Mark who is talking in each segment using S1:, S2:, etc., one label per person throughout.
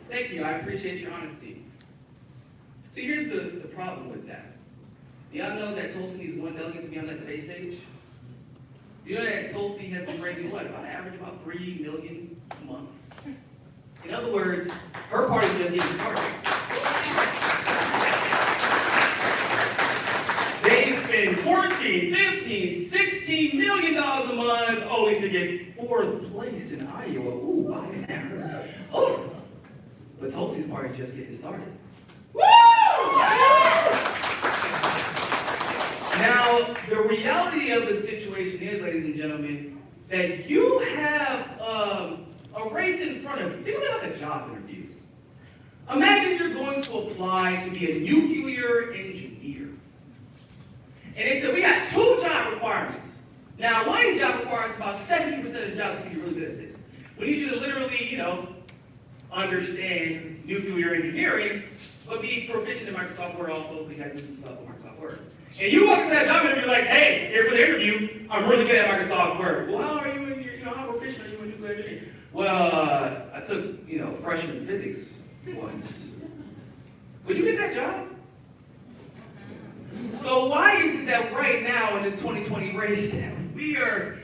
S1: Thank you. I appreciate your honesty. See, here's the problem with that. Y'all know that Tulsi needs one delegate to be on that debate stage? You know that Tulsi has been raising what? About an average about 3 million a month. In other words, her party just getting started. They spend 14, 15, 16 million dollars a month only to get 4th place in Iowa. Ooh, Biden there. Oh, but Tulsi's party just getting started. Woo! Now, the reality of the situation is, ladies and gentlemen, that you have a race in front of you. Think about like a job interview. Imagine you're going to apply to be a nuclear engineer. And they said, we got 2 job requirements. Now, one of these job requirements, about 70% of the jobs can be really good at this. We need you to literally, understand nuclear engineering, but be proficient in Microsoft Word also. We got to do some stuff with Microsoft Word. And you walk into that job interview like, hey, here for the interview, I'm really good at Microsoft Word. Well, how are you in your, how proficient are you in nuclear engineering? Well, I took, freshman physics once. Would you get that job? So why is it that right now in this 2020 race that we are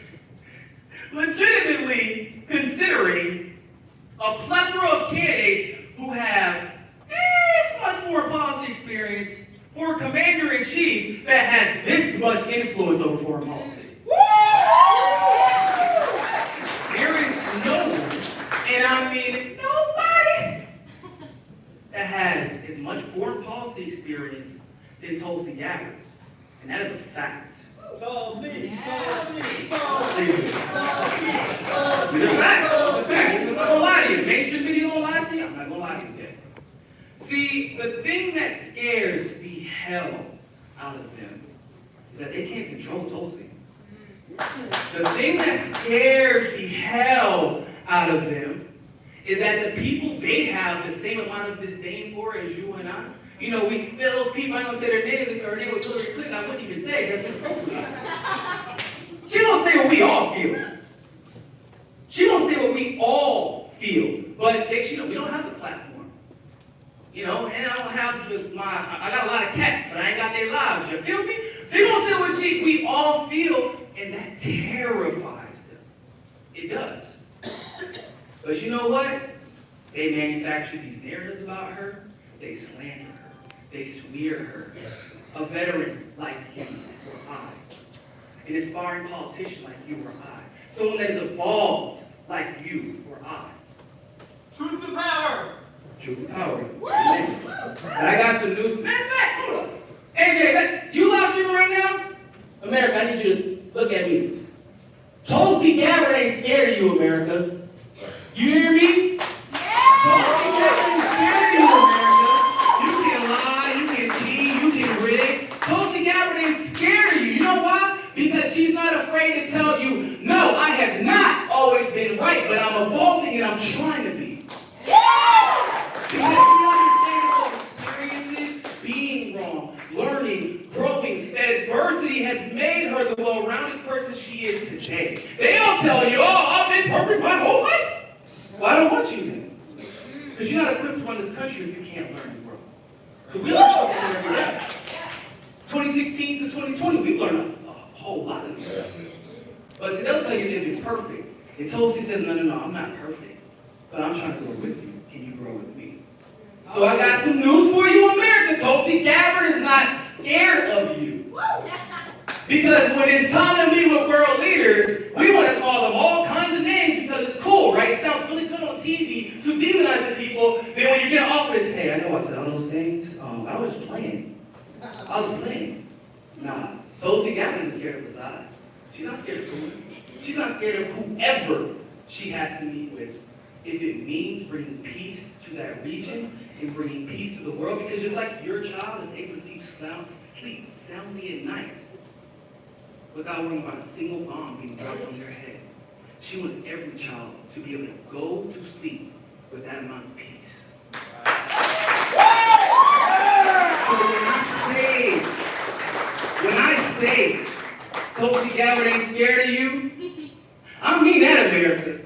S1: legitimately considering a plethora of candidates who have this much foreign policy experience for a commander-in-chief that has this much influence over foreign policy? There is no one, and I mean nobody, that has as much foreign policy experience than Tulsi Gabbard. And that is a fact.
S2: Tulsi.
S1: These are facts. I'm not gonna lie to you. Mainstream media gonna lie to you? I'm not gonna lie to you yet. See, the thing that scares the hell out of them is that they can't control Tulsi. The thing that scares the hell out of them is that the people they have the same amount of disdain for as you and I. Those people, I'm going to say their names. If her name was Hillary Clinton, I wouldn't even say it. That's inappropriate. She don't say what we all feel. She don't say what we all feel. But we don't have the platform. And I don't have I got a lot of cats, but I ain't got their lives. You feel me? They don't say what we all feel, and that terrifies them. It does. But you know what? They manufacture these narratives about her. They slander her. They smear her. A veteran like you or I. An aspiring politician like you or I. Someone that is evolved like you or I.
S2: Truth to power.
S1: Truth to power. Amen. And I got some news. Matter of fact, hold on. AJ, you live streaming right now? America, I need you to look at me. Tulsi Gabbard ain't scared of you, America. You hear me? Tulsi Gabbard ain't scared of you, America. You can lie, you can cheat, you can rig. Tulsi Gabbard ain't scared of you. You know why? Because she's not afraid to tell you, no, I have not always been right, but I'm evolving and I'm trying to be. Because she understands all experiences, being wrong, learning, growing, that adversity has made her the well-rounded person she is today. They don't tell you, I've been perfect my whole life. Well, I don't want you then. Because you're not equipped to run this country if you can't learn and grow. Because we learn something every day. 2016 to 2020, we learned a whole lot of this. But see, they'll tell you they've been perfect. And Tulsi says, no, I'm not perfect. But I'm trying to grow with you. Can you grow with me? So I got some news for you, America. Tulsi Gabbard is not scared of you. Because when it's time to meet with world leaders, we want to call them all kinds of names because it's cool, right? It sounds really good on TV to demonize the people. Then when you get in office, hey, I know I said all those things. I was playing. Nah, Tulsi Gabbard is scared of Assad. She's not scared of Putin. She's not scared of whoever she has to meet with. If it means bringing peace to that region and bringing peace to the world, because just like your child is able to sleep soundly at night without worrying about a single bomb being dropped on their head, she wants every child to be able to go to sleep with that amount of peace. So when I say Tulsi Gabbard ain't scared of you, I mean that, America.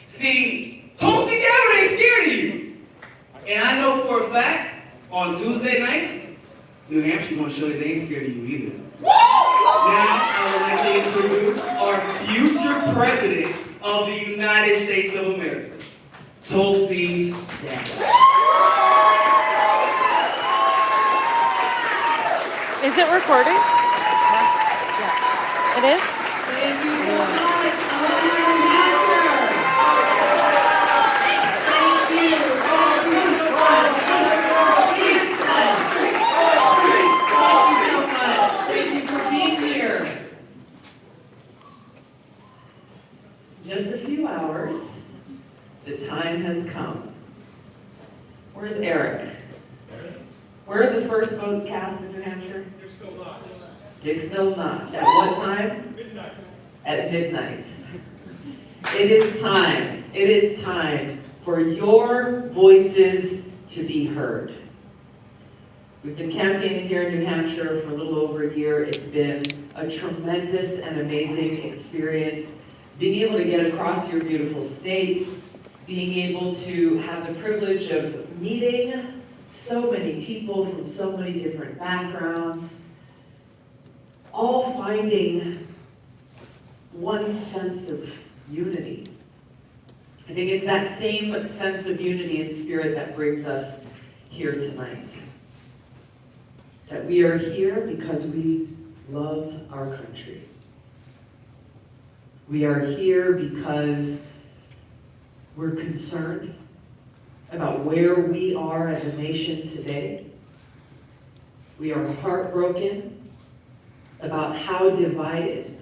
S1: See, Tulsi Gabbard ain't scared of you. On Tuesday night, New Hampshire gonna show you they ain't scared of you either. Now, I would like to introduce our future President of the United States of America, Tulsi Gabbard.
S3: Is it recording? Yeah. It is?
S4: Thank you so much. Thank you for being here. Just a few hours. The time has come. Where's Eric? Where are the first votes cast in New Hampshire? Dixville Notch. At what time?
S2: Midnight.
S4: At midnight. It is time. It is time for your voices to be heard. We've been campaigning here in New Hampshire for a little over a year. It's been a tremendous and amazing experience. Being able to get across your beautiful state, being able to have the privilege of meeting so many people from so many different backgrounds, all finding one sense of unity. I think it's that same sense of unity and spirit that brings us here tonight. That we are here because we love our country. We are here because we're concerned about where we are as a nation today. We are heartbroken about how divided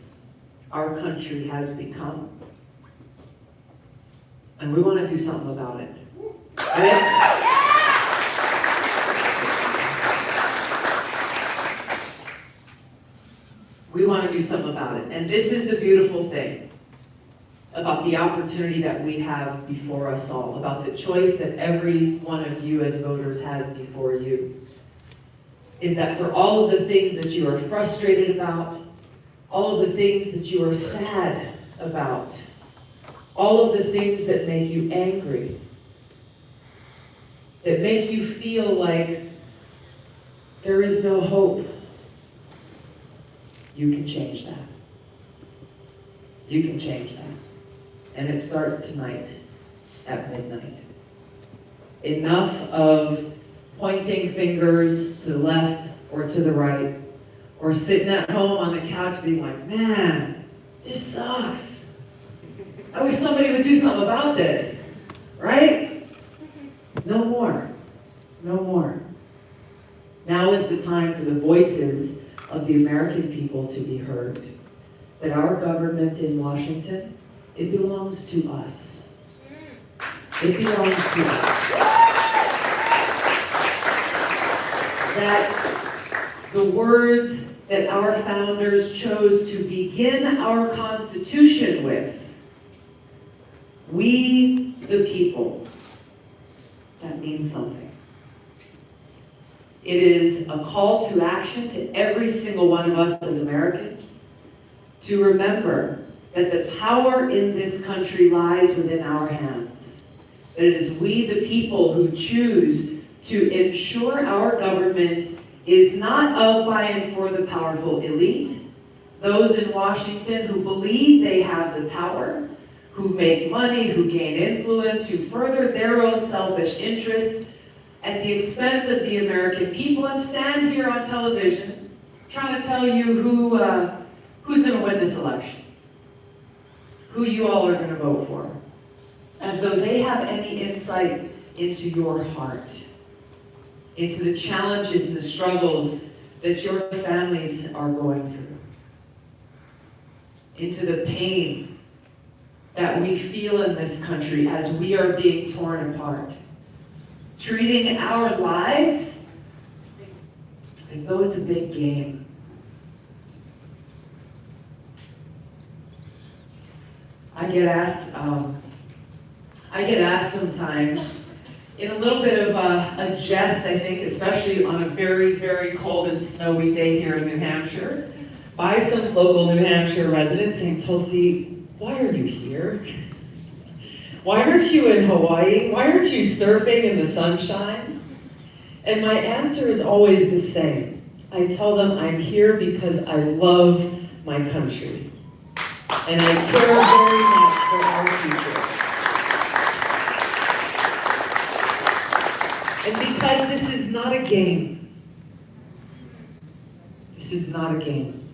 S4: our country has become. And we want to do something about it. Right? We want to do something about it. And this is the beautiful thing about the opportunity that we have before us all, about the choice that every one of you as voters has before you, is that for all of the things that you are frustrated about, all of the things that you are sad about, all of the things that make you angry, that make you feel like there is no hope, you can change that. You can change that. And it starts tonight at midnight. Enough of pointing fingers to the left or to the right, or sitting at home on the couch being like, man, this sucks. I wish somebody would do something about this, right? No more. No more. Now is the time for the voices of the American people to be heard. That our government in Washington, it belongs to us. It belongs to us. That the words that our founders chose to begin our Constitution with, we the people, that means something. It is a call to action to every single one of us as Americans to remember that the power in this country lies within our hands. That it is we the people who choose to ensure our government is not of, by, and for the powerful elite, those in Washington who believe they have the power, who make money, who gain influence, who further their own selfish interests at the expense of the American people, and stand here on television trying to tell you who's going to win this election, who you all are going to vote for, as though they have any insight into your heart, into the challenges and the struggles that your families are going through, into the pain that we feel in this country as we are being torn apart, treating our lives as though it's a big game. I get asked sometimes, in a little bit of a jest, I think, especially on a very, very cold and snowy day here in New Hampshire, by some local New Hampshire residents saying, Tulsi, why are you here? Why aren't you in Hawaii? Why aren't you surfing in the sunshine? And my answer is always the same. I tell them I'm here because I love my country. And I care very much for our future. And because this is not a game. This is not a game.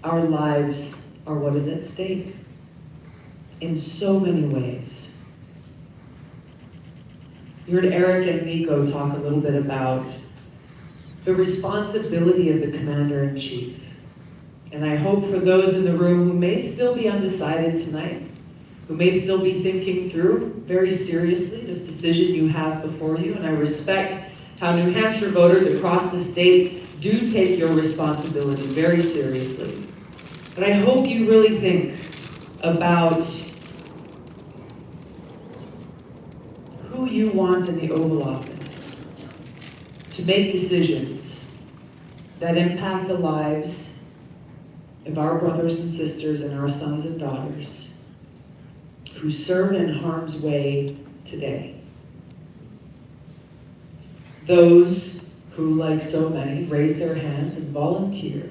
S4: Our lives are what is at stake in so many ways. You heard Eric and Nico talk a little bit about the responsibility of the commander-in-chief. And I hope for those in the room who may still be undecided tonight, who may still be thinking through very seriously this decision you have before you, and I respect how New Hampshire voters across the state do take your responsibility very seriously. But I hope you really think about who you want in the Oval Office to make decisions that impact the lives of our brothers and sisters and our sons and daughters who serve in harm's way today. Those who, like so many, raise their hands and volunteer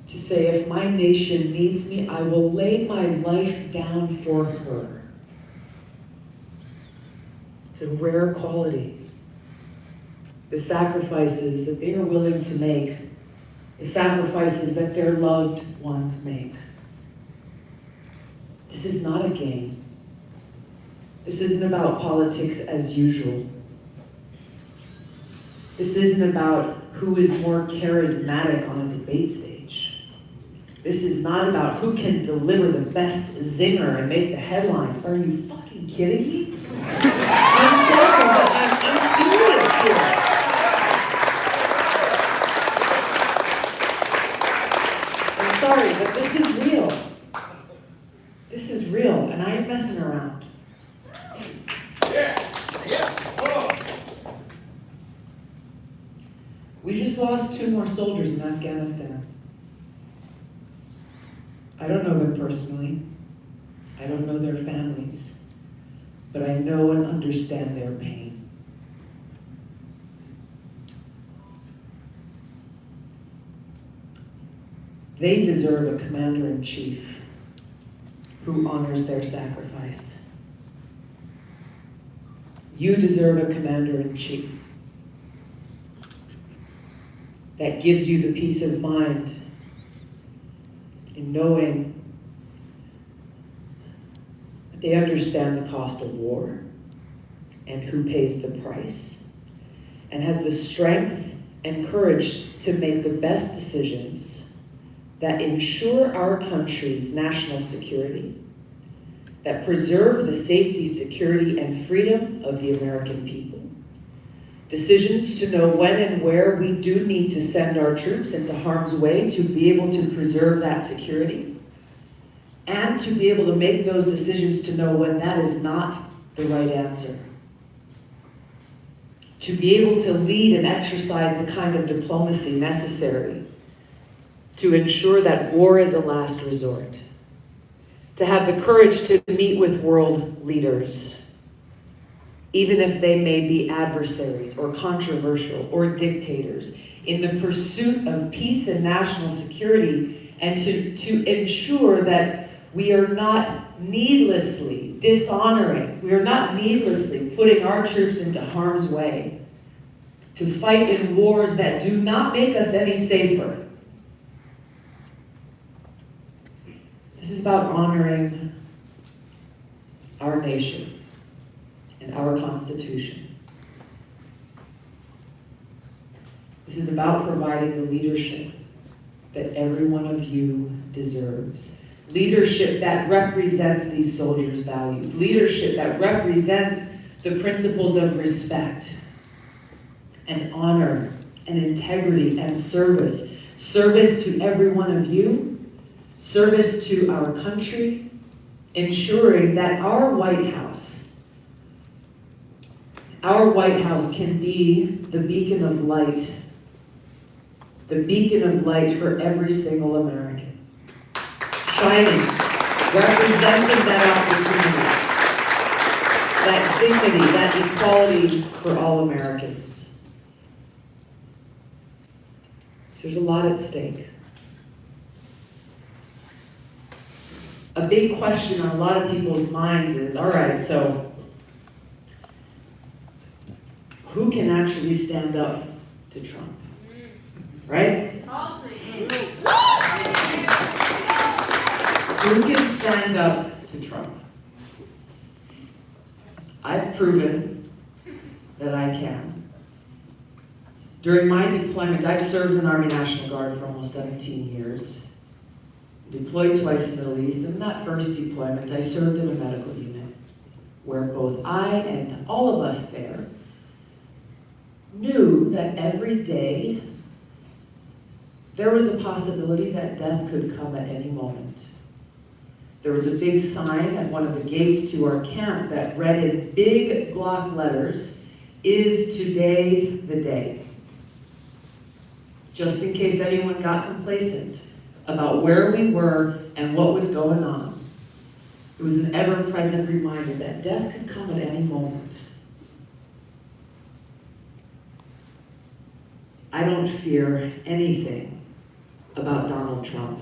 S4: to say, if my nation needs me, I will lay my life down for her. It's a rare quality. The sacrifices that they are willing to make, the sacrifices that their loved ones make. This is not a game. This isn't about politics as usual. This isn't about who is more charismatic on a debate stage. This is not about who can deliver the best zinger and make the headlines. Are you fucking kidding me? I'm sorry, but I'm serious here. I'm sorry, but this is real. This is real, and I ain't messing around. We just lost 2 more soldiers in Afghanistan. I don't know them personally. I don't know their families. But I know and understand their pain. They deserve a commander-in-chief who honors their sacrifice. You deserve a commander-in-chief that gives you the peace of mind in knowing that they understand the cost of war and who pays the price, and has the strength and courage to make the best decisions that ensure our country's national security, that preserve the safety, security, and freedom of the American people. Decisions to know when and where we do need to send our troops into harm's way to be able to preserve that security, and to be able to make those decisions to know when that is not the right answer. To be able to lead and exercise the kind of diplomacy necessary to ensure that war is a last resort. To have the courage to meet with world leaders, even if they may be adversaries or controversial or dictators, in the pursuit of peace and national security, and to ensure that we are not needlessly dishonoring, we are not needlessly putting our troops into harm's way to fight in wars that do not make us any safer. This is about honoring our nation and our Constitution. This is about providing the leadership that every one of you deserves. Leadership that represents these soldiers' values. Leadership that represents the principles of respect and honor and integrity and service. Service to every one of you. Service to our country. Ensuring that our White House can be the beacon of light. The beacon of light for every single American. Shining, representing that that dignity, that equality for all Americans. There's a lot at stake. A big question on a lot of people's minds is, all right, so who can actually stand up to Trump? Right?
S2: Tulsi.
S4: Who can stand up to Trump? I've proven that I can. During my deployment, I've served in the Army National Guard for almost 17 years. Deployed twice in the Middle East, and in that first deployment, I served in a medical unit where both I and all of us there knew that every day there was a possibility that death could come at any moment. There was a big sign at one of the gates to our camp that read in big block letters, "Is today the day?" Just in case anyone got complacent about where we were and what was going on. It was an ever-present reminder that death could come at any moment. I don't fear anything about Donald Trump.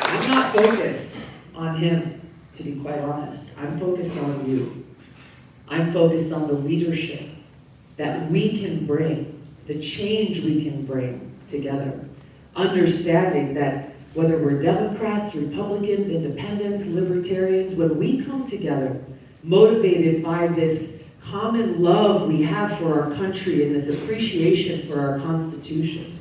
S4: I'm not focused on him, to be quite honest. I'm focused on you. I'm focused on the leadership that we can bring, the change we can bring together. Understanding that whether we're Democrats, Republicans, Independents, Libertarians, when we come together, motivated by this common love we have for our country and this appreciation for our Constitution,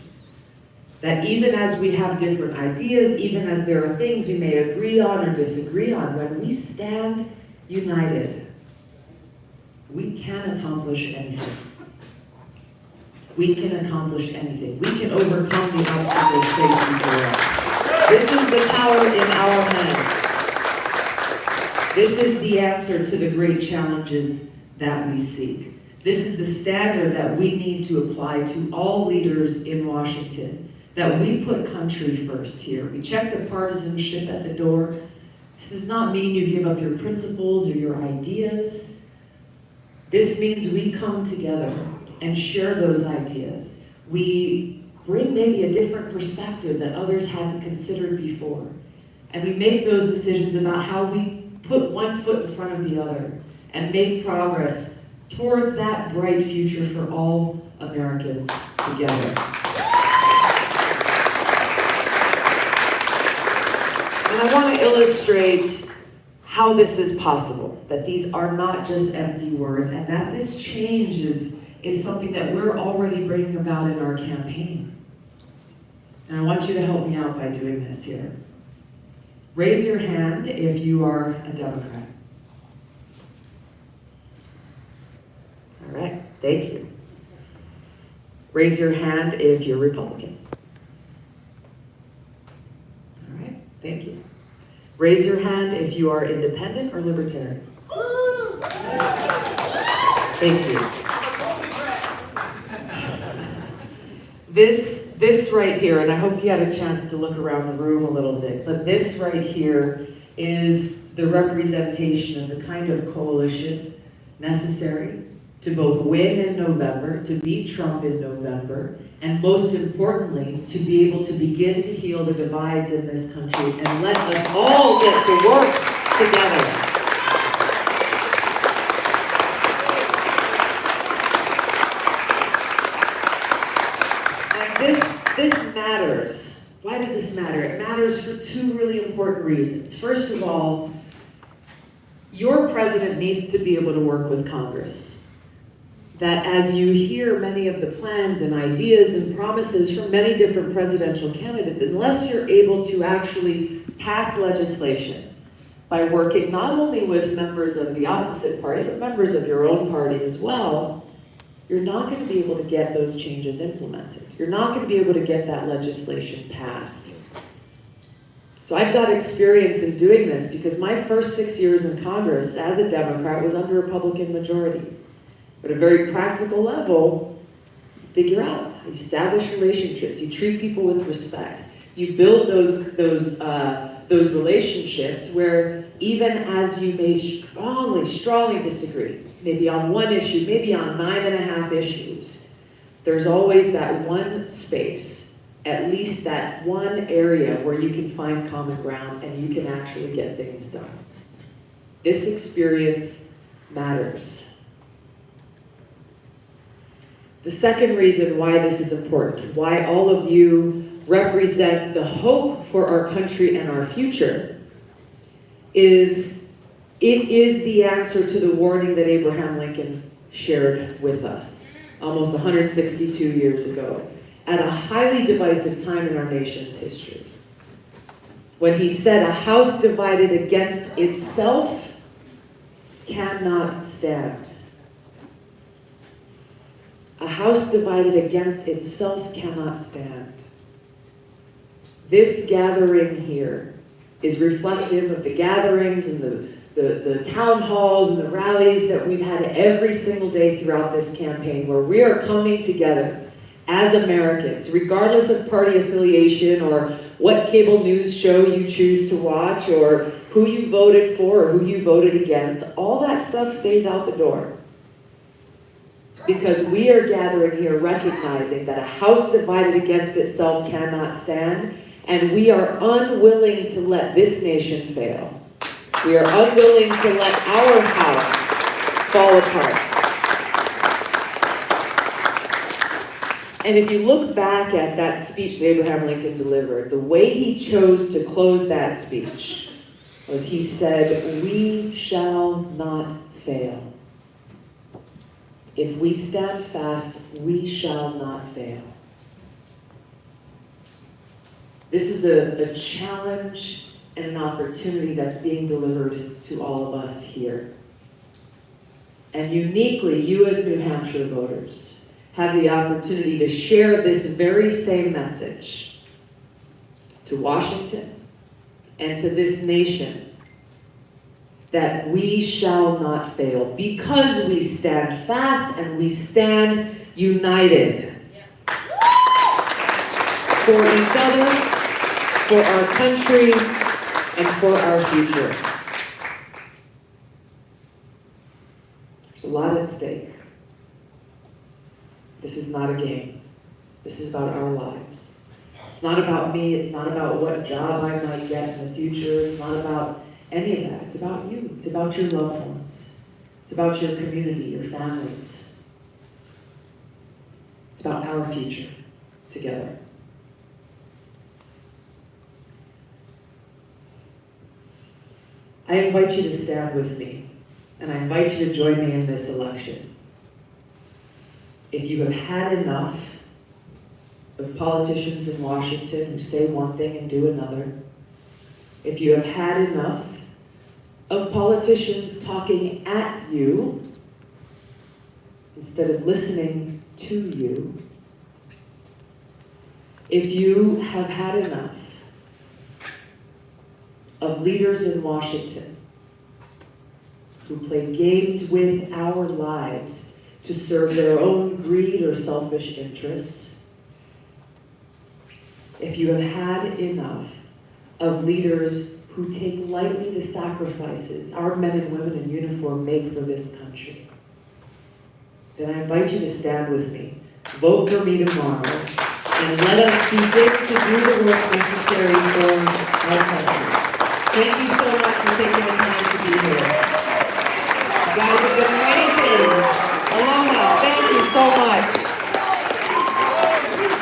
S4: that even as we have different ideas, even as there are things we may agree on or disagree on, when we stand united, we can accomplish anything. We can accomplish anything. We can overcome the obstacles faced before us. This is the power in our hands. This is the answer to the great challenges that we seek. This is the standard that we need to apply to all leaders in Washington, that we put country first here. We check the partisanship at the door. This does not mean you give up your principles or your ideas. This means we come together and share those ideas. We bring maybe a different perspective that others hadn't considered before. And we make those decisions about how we put one foot in front of the other and make progress towards that bright future for all Americans together. And I want to illustrate how this is possible, that these are not just empty words, and that this change is something that we're already bringing about in our campaign. And I want you to help me out by doing this here. Raise your hand if you are a Democrat. All right, thank you. Raise your hand if you're Republican. All right, thank you. Raise your hand if you are independent or libertarian. Thank you. This right here, and I hope you had a chance to look around the room a little bit, but this right here is the representation of the kind of coalition necessary to both win in November, to beat Trump in November, and most importantly, to be able to begin to heal the divides in this country and let us all get to work together. This matters. Why does this matter? It matters for two really important reasons. First of all, your president needs to be able to work with Congress. That as you hear many of the plans and ideas and promises from many different presidential candidates, unless you're able to actually pass legislation by working not only with members of the opposite party, but members of your own party as well, you're not going to be able to get those changes implemented. You're not going to be able to get that legislation passed. So I've got experience in doing this because my first 6 years in Congress as a Democrat was under a Republican majority. But at a very practical level, figure out how you establish relationships. You treat people with respect. You build those relationships where even as you may strongly disagree, maybe on one issue, maybe on 9.5 issues, there's always that one space, at least that one area where you can find common ground and you can actually get things done. This experience matters. The second reason why this is important, why all of you represent the hope for our country and our future, is it is the answer to the warning that Abraham Lincoln shared with us almost 162 years ago, at a highly divisive time in our nation's history, when he said, "A house divided against itself cannot stand." A house divided against itself cannot stand. This gathering here is reflective of the gatherings and the town halls and the rallies that we've had every single day throughout this campaign, where we are coming together as Americans, regardless of party affiliation or what cable news show you choose to watch or who you voted for or who you voted against. All that stuff stays out the door. Because we are gathering here recognizing that a house divided against itself cannot stand, and we are unwilling to let this nation fail. We are unwilling to let our house fall apart. And if you look back at that speech that Abraham Lincoln delivered, the way he chose to close that speech was he said, "We shall not fail. If we stand fast, we shall not fail." This is a challenge and an opportunity that's being delivered to all of us here. And uniquely, you as New Hampshire voters have the opportunity to share this very same message to Washington and to this nation, that we shall not fail because we stand fast and we stand united for each other, for our country, and for our future. There's a lot at stake. This is not a game. This is about our lives. It's not about me. It's not about what job I might get in the future. It's not about any of that. It's about you. It's about your loved ones. It's about your community, your families. It's about our future together. I invite you to stand with me, and I invite you to join me in this election. If you have had enough of politicians in Washington who say one thing and do another, if you have had enough of politicians talking at you instead of listening to you, if you have had enough of leaders in Washington who play games with our lives to serve their own greed or selfish interest, if you have had enough of leaders who take lightly the sacrifices our men and women in uniform make for this country, then I invite you to stand with me. Vote for me tomorrow, and let us begin to do the work necessary for our country. Thank you so much for taking the time to be here. You guys have been amazing. Aloha, thank you so much.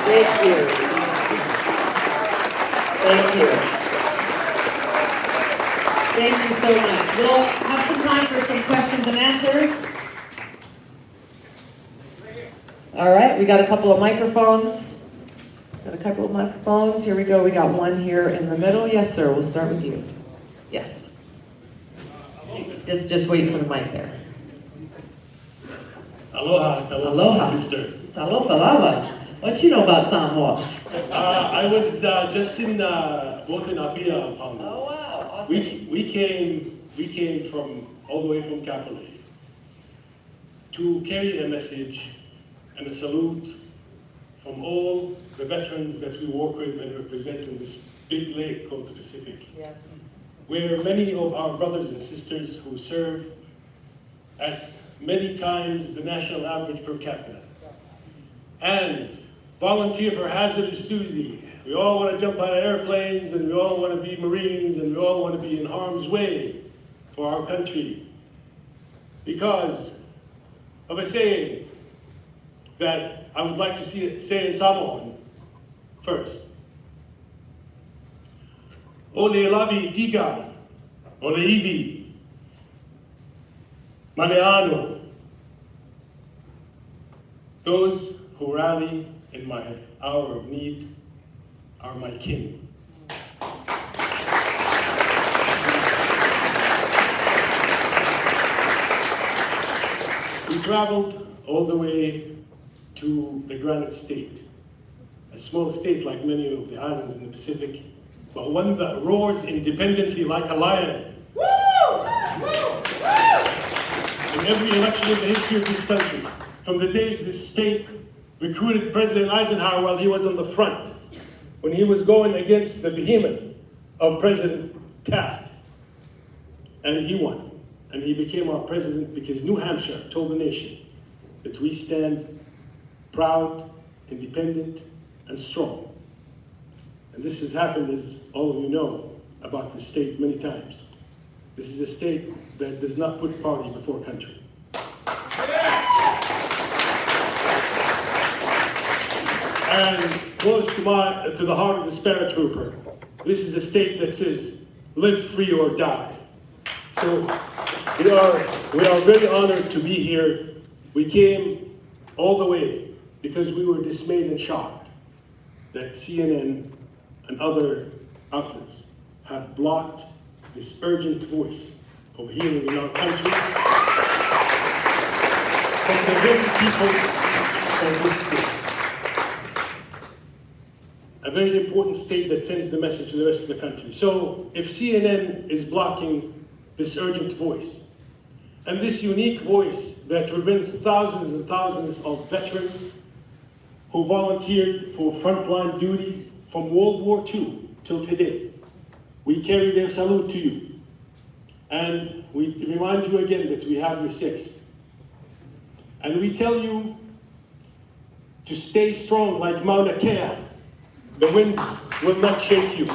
S4: Thank you. Thank you. Thank you so much. We'll have some time for some questions and answers. All right, we got a couple of microphones. Here we go. We got one here in the middle. Yes, sir. We'll start with you. Yes. Just wait for the mic there.
S5: Aloha,
S4: Aloha.
S5: sister.
S4: Talofa. What you know about Samoa?
S5: I was just in both in Apia, Palm.
S4: Oh wow, awesome.
S5: We came from all the way from Kapolei to carry a message and a salute from all the veterans that we work with and represent in this big lake called the Pacific.
S4: Yes.
S5: Where many of our brothers and sisters who serve at many times the national average per capita. And volunteer for hazardous duty. We all want to jump out of airplanes, and we all want to be Marines, and we all want to be in harm's way for our country. Because of a saying that I would like to say in Samoan first. Ole lavi tiga, ole ivi, maneano. Those who rally in my hour of need are my kin. We traveled all the way to the Granite State, a small state like many of the islands in the Pacific, but one that roars independently like a lion. In every election in the history of this country, from the days this state recruited President Eisenhower while he was on the front, when he was going against the behemoth of President Taft, and he won. And he became our president because New Hampshire told the nation that we stand proud, independent, and strong. And this has happened, as all of you know, about this state many times. This is a state that does not put party before country. And close to the heart of the paratrooper, this is a state that says, live free or die. So we are very honored to be here. We came all the way because we were dismayed and shocked that CNN and other outlets have blocked this urgent voice of healing in our country from the very people of this state. A very important state that sends the message to the rest of the country. So if CNN is blocking this urgent voice, and this unique voice that represents thousands and thousands of veterans who volunteered for frontline duty from World War II till today, we carry their salute to you. And we remind you again that we have your six. And we tell you to stay strong like Mauna Kea. The winds will not shake you.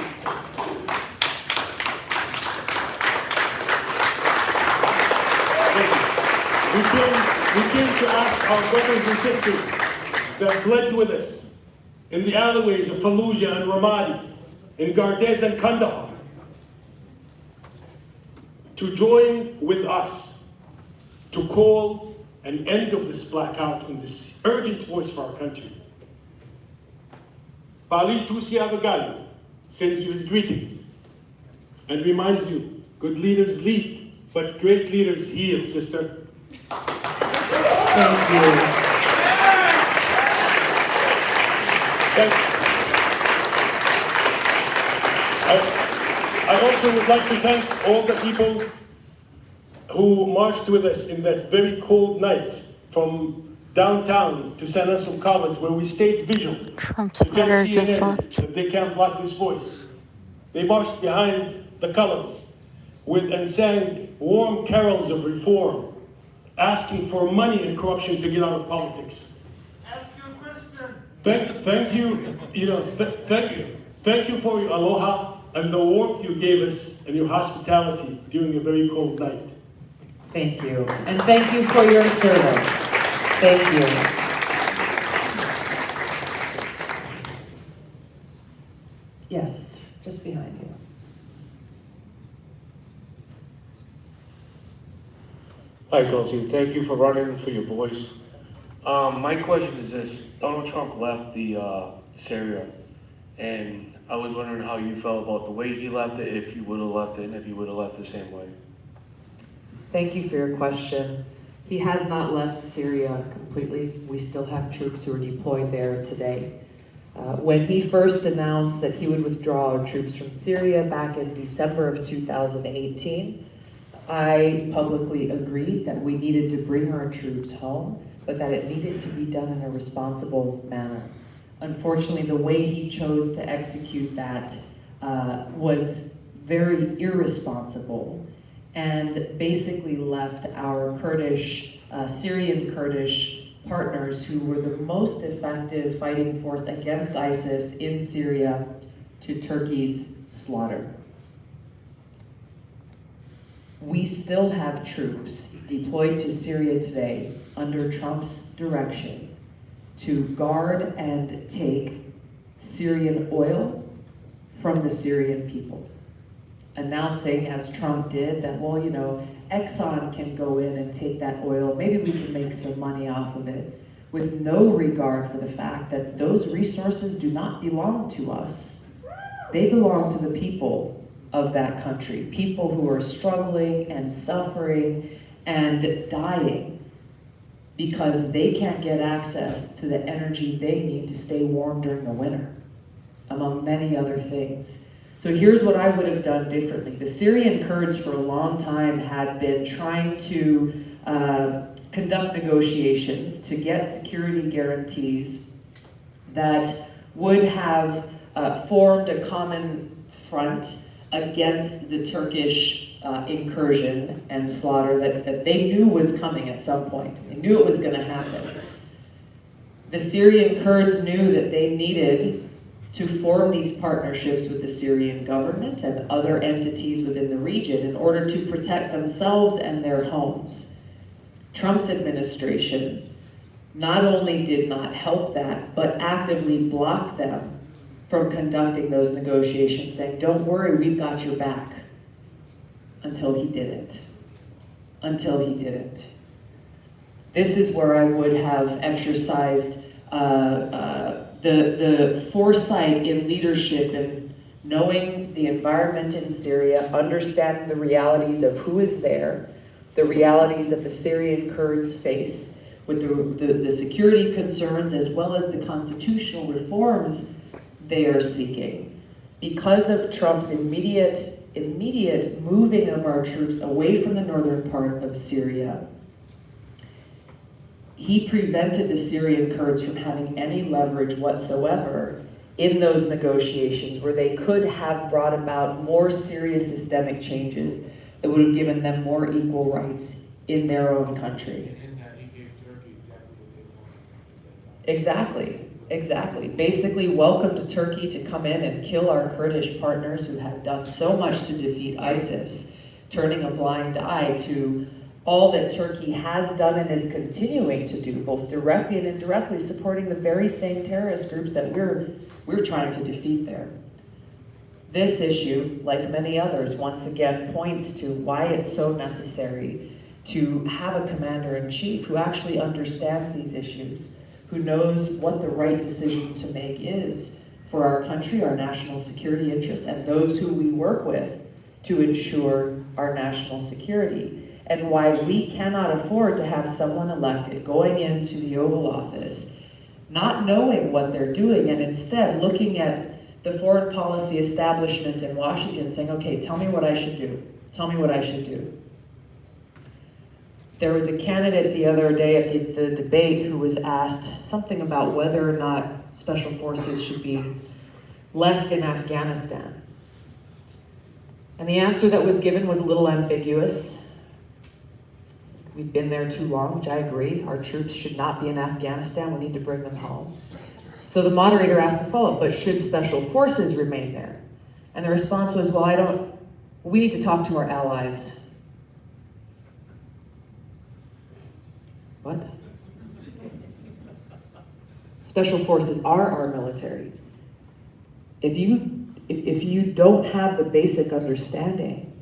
S5: We came to ask our brothers and sisters that bled with us in the alleyways of Fallujah and Ramadi, in Gardez and Kandahar, to join with us to call an end of this blackout and this urgent voice for our country. Pali Tulsi sends you his greetings and reminds you, good leaders lead, but great leaders heal, sister.
S4: Thank you.
S5: I also would like to thank all the people who marched with us in that very cold night from downtown to San Anselm College, where we stayed vigilant.
S3: Trump's Twitter just left.
S5: That they can't block this voice. They marched behind the columns and sang warm carols of reform, asking for money and corruption to get out of politics.
S2: Ask your question.
S5: Thank you. Thank you for your aloha and the warmth you gave us and your hospitality during a very cold night.
S4: Thank you. And thank you for your service. Thank you. Yes, just behind you.
S6: Hi, Tulsi. Thank you for running for your voice. My question is this. Donald Trump left Syria, and I was wondering how you felt about the way he left it, if you would have left it, and if you would have left the same way.
S4: Thank you for your question. He has not left Syria completely. We still have troops who are deployed there today. When he first announced that he would withdraw our troops from Syria back in December of 2018, I publicly agreed that we needed to bring our troops home, but that it needed to be done in a responsible manner. Unfortunately, the way he chose to execute that was very irresponsible and basically left our Kurdish, Syrian Kurdish partners who were the most effective fighting force against ISIS in Syria to Turkey's slaughter. We still have troops deployed to Syria today under Trump's direction to guard and take Syrian oil from the Syrian people, announcing, as Trump did, that, well, you know, Exxon can go in and take that oil, maybe we can make some money off of it, with no regard for the fact that those resources do not belong to us. They belong to the people of that country, people who are struggling and suffering and dying because they can't get access to the energy they need to stay warm during the winter, among many other things. So here's what I would have done differently. The Syrian Kurds for a long time had been trying to conduct negotiations to get security guarantees that would have formed a common front against the Turkish incursion and slaughter that they knew was coming at some point. They knew it was going to happen. The Syrian Kurds knew that they needed to form these partnerships with the Syrian government and other entities within the region in order to protect themselves and their homes. Trump's administration not only did not help that, but actively blocked them from conducting those negotiations, saying, don't worry, we've got your back, until he didn't. Until he didn't. This is where I would have exercised the foresight in leadership and knowing the environment in Syria, understanding the realities of who is there, the realities that the Syrian Kurds face with the security concerns as well as the constitutional reforms they are seeking. Because of Trump's immediate moving of our troops away from the northern part of Syria, he prevented the Syrian Kurds from having any leverage whatsoever in those negotiations where they could have brought about more serious systemic changes that would have given them more equal rights in their own country.
S6: And that he gave Turkey exactly what they wanted.
S4: Exactly. Basically, welcome to Turkey to come in and kill our Kurdish partners who have done so much to defeat ISIS, turning a blind eye to all that Turkey has done and is continuing to do, both directly and indirectly, supporting the very same terrorist groups that we're trying to defeat there. This issue, like many others, once again points to why it's so necessary to have a commander-in-chief who actually understands these issues, who knows what the right decision to make is for our country, our national security interests, and those who we work with to ensure our national security. And why we cannot afford to have someone elected going into the Oval Office not knowing what they're doing and instead looking at the foreign policy establishment in Washington saying, okay, tell me what I should do. Tell me what I should do. There was a candidate the other day at the debate who was asked something about whether or not special forces should be left in Afghanistan. And the answer that was given was a little ambiguous. We've been there too long, which I agree. Our troops should not be in Afghanistan. We need to bring them home. So the moderator asked the follow-up, but should special forces remain there? And the response was, well, we need to talk to our allies. What? Special forces are our military. If you don't have the basic understanding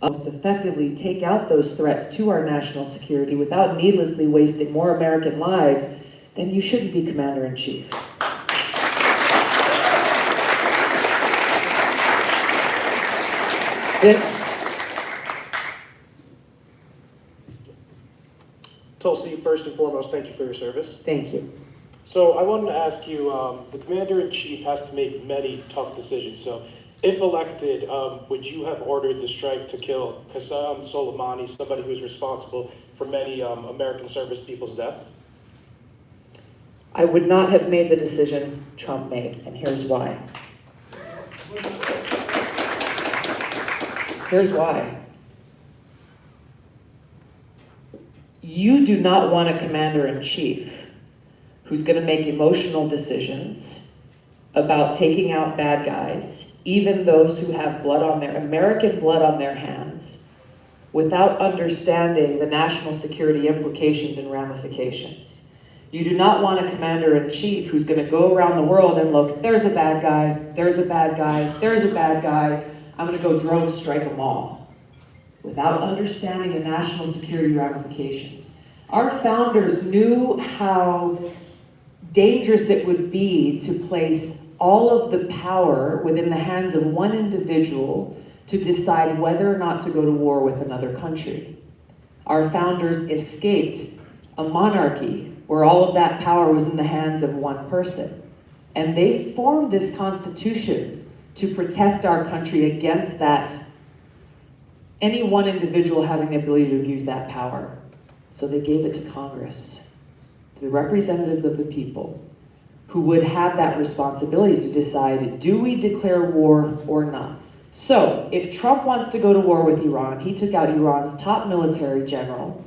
S4: most effectively take out those threats to our national security without needlessly wasting more American lives, then you shouldn't be commander-in-chief.
S7: Tulsi, first and foremost, thank you for your service.
S4: Thank you.
S7: So I wanted to ask you, the commander-in-chief has to make many tough decisions. So if elected, would you have ordered the strike to kill Qasem Soleimani, somebody who's responsible for many American service people's deaths?
S4: I would not have made the decision Trump made, and here's why. Here's why. You do not want a commander-in-chief who's going to make emotional decisions about taking out bad guys, even those who have American blood on their hands, without understanding the national security implications and ramifications. You do not want a commander-in-chief who's going to go around the world and look, there's a bad guy, there's a bad guy, there's a bad guy, I'm going to go drone strike them all, without understanding the national security ramifications. Our founders knew how dangerous it would be to place all of the power within the hands of one individual to decide whether or not to go to war with another country. Our founders escaped a monarchy where all of that power was in the hands of one person. And they formed this constitution to protect our country against that, any one individual having the ability to abuse that power. So they gave it to Congress, to the representatives of the people, who would have that responsibility to decide, do we declare war or not? So, if Trump wants to go to war with Iran, he took out Iran's top military general,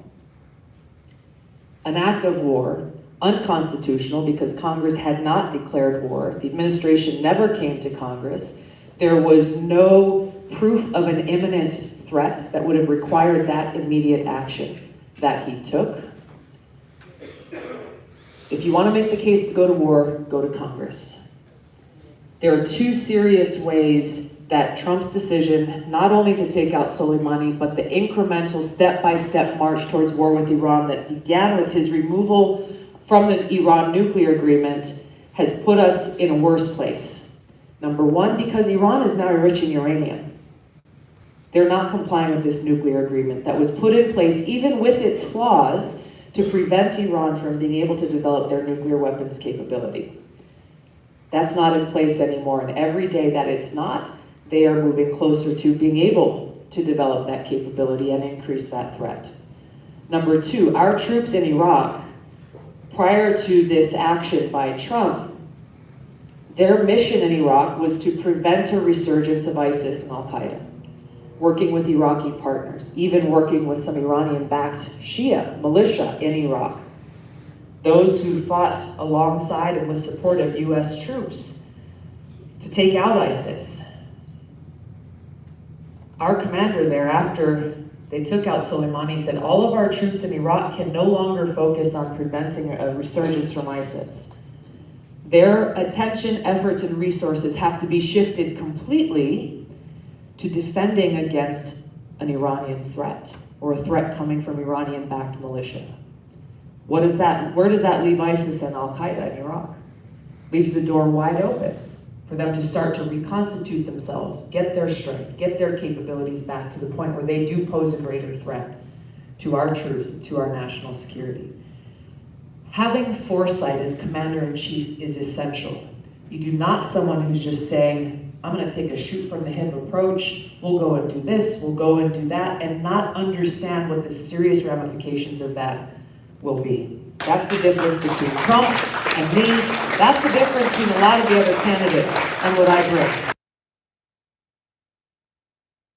S4: an act of war, unconstitutional because Congress had not declared war. The administration never came to Congress. There was no proof of an imminent threat that would have required that immediate action that he took. If you want to make the case to go to war, go to Congress. There are two serious ways that Trump's decision, not only to take out Soleimani, but the incremental step-by-step march towards war with Iran that began with his removal from the Iran nuclear agreement, has put us in a worse place. Number one, because Iran is now enriching uranium. They're not complying with this nuclear agreement that was put in place, even with its flaws, to prevent Iran from being able to develop their nuclear weapons capability. That's not in place anymore, and every day that it's not, they are moving closer to being able to develop that capability and increase that threat. Number two, our troops in Iraq, prior to this action by Trump, their mission in Iraq was to prevent a resurgence of ISIS and Al-Qaeda, working with Iraqi partners, even working with some Iranian-backed Shia militia in Iraq. Those who fought alongside and with support of US troops to take out ISIS. Our commander there, after they took out Soleimani, said all of our troops in Iraq can no longer focus on preventing a resurgence from ISIS. Their attention, efforts, and resources have to be shifted completely to defending against an Iranian threat, or a threat coming from Iranian-backed militia. Where does that leave ISIS and Al-Qaeda in Iraq? Leaves the door wide open for them to start to reconstitute themselves, get their strength, get their capabilities back to the point where they do pose a greater threat to our troops, to our national security. Having foresight as commander-in-chief is essential. You do not someone who's just saying, I'm going to take a shoot from the hip approach, we'll go and do this, we'll go and do that, and not understand what the serious ramifications of that will be. That's the difference between Trump and me. That's the difference between a lot of the other candidates and what I bring.